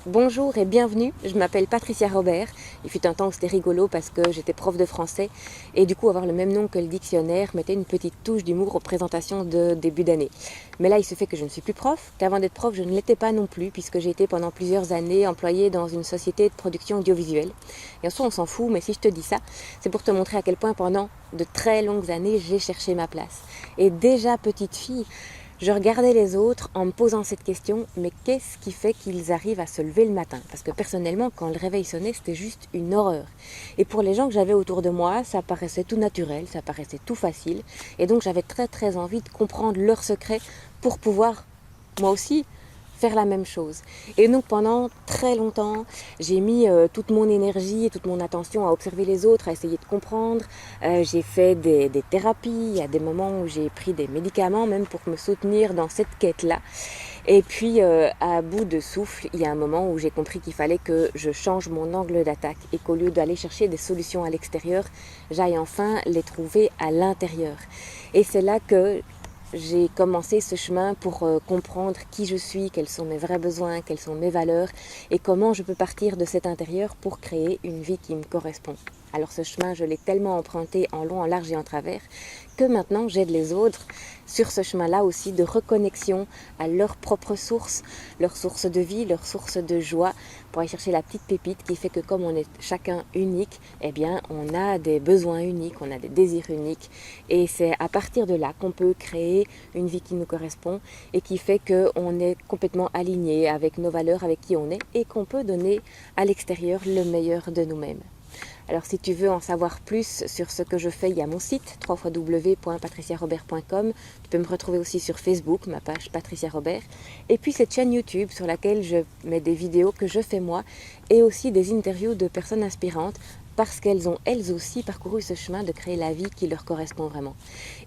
Bonjour et bienvenue, je m'appelle Patricia Robert. Il fut un temps où c'était rigolo parce que j'étais prof de français et du coup avoir le même nom que le dictionnaire mettait une petite touche d'humour aux présentations de début d'année. Mais là il se fait que je ne suis plus prof, qu'avant d'être prof je ne l'étais pas non plus puisque j'ai été pendant plusieurs années employée dans une société de production audiovisuelle. Et en soi on s'en fout, mais si je te dis ça, c'est pour te montrer à quel point pendant de très longues années j'ai cherché ma place. Et déjà petite fille, je regardais les autres en me posant cette question, mais qu'est-ce qui fait qu'ils arrivent à se lever le matin? Parce que personnellement, quand le réveil sonnait, c'était juste une horreur. Et pour les gens que j'avais autour de moi, ça paraissait tout naturel, ça paraissait tout facile. Et donc j'avais très envie de comprendre leurs secrets pour pouvoir, moi aussi, faire la même chose. Et donc pendant très longtemps, j'ai mis toute mon énergie et toute mon attention à observer les autres, à essayer de comprendre. J'ai fait des thérapies, il y a des moments où j'ai pris des médicaments même pour me soutenir dans cette quête-là. Et puis à bout de souffle, il y a un moment où j'ai compris qu'il fallait que je change mon angle d'attaque et qu'au lieu d'aller chercher des solutions à l'extérieur, j'aille enfin les trouver à l'intérieur. Et c'est là que j'ai commencé ce chemin pour comprendre qui je suis, quels sont mes vrais besoins, quelles sont mes valeurs et comment je peux partir de cet intérieur pour créer une vie qui me correspond. Alors ce chemin, je l'ai tellement emprunté en long, en large et en travers que maintenant j'aide les autres sur ce chemin-là aussi de reconnexion à leur propre source, leur source de vie, leur source de joie, pour aller chercher la petite pépite qui fait que comme on est chacun unique, eh bien on a des besoins uniques, on a des désirs uniques et c'est à partir de là qu'on peut créer une vie qui nous correspond et qui fait qu'on est complètement aligné avec nos valeurs, avec qui on est et qu'on peut donner à l'extérieur le meilleur de nous-mêmes. Alors si tu veux en savoir plus sur ce que je fais, il y a mon site www.patriciarobert.com. Tu peux me retrouver aussi sur Facebook, ma page Patricia Robert. Et puis cette chaîne YouTube sur laquelle je mets des vidéos que je fais moi et aussi des interviews de personnes inspirantes parce qu'elles ont elles aussi parcouru ce chemin de créer la vie qui leur correspond vraiment.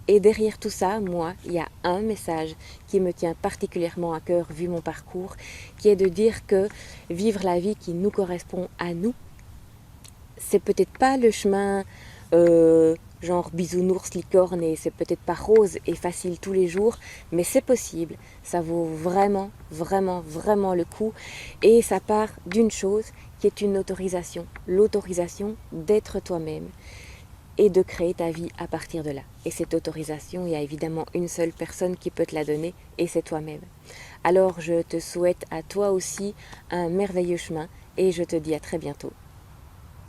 Et derrière tout ça, moi, il y a un message qui me tient particulièrement à cœur vu mon parcours, qui est de dire que vivre la vie qui nous correspond à nous, c'est peut-être pas le chemin genre bisounours, licorne et c'est peut-être pas rose et facile tous les jours, mais c'est possible. Ça vaut vraiment le coup et ça part d'une chose qui est une autorisation. L'autorisation d'être toi-même et de créer ta vie à partir de là. Et cette autorisation, il y a évidemment une seule personne qui peut te la donner et c'est toi-même. Alors je te souhaite à toi aussi un merveilleux chemin et je te dis à très bientôt.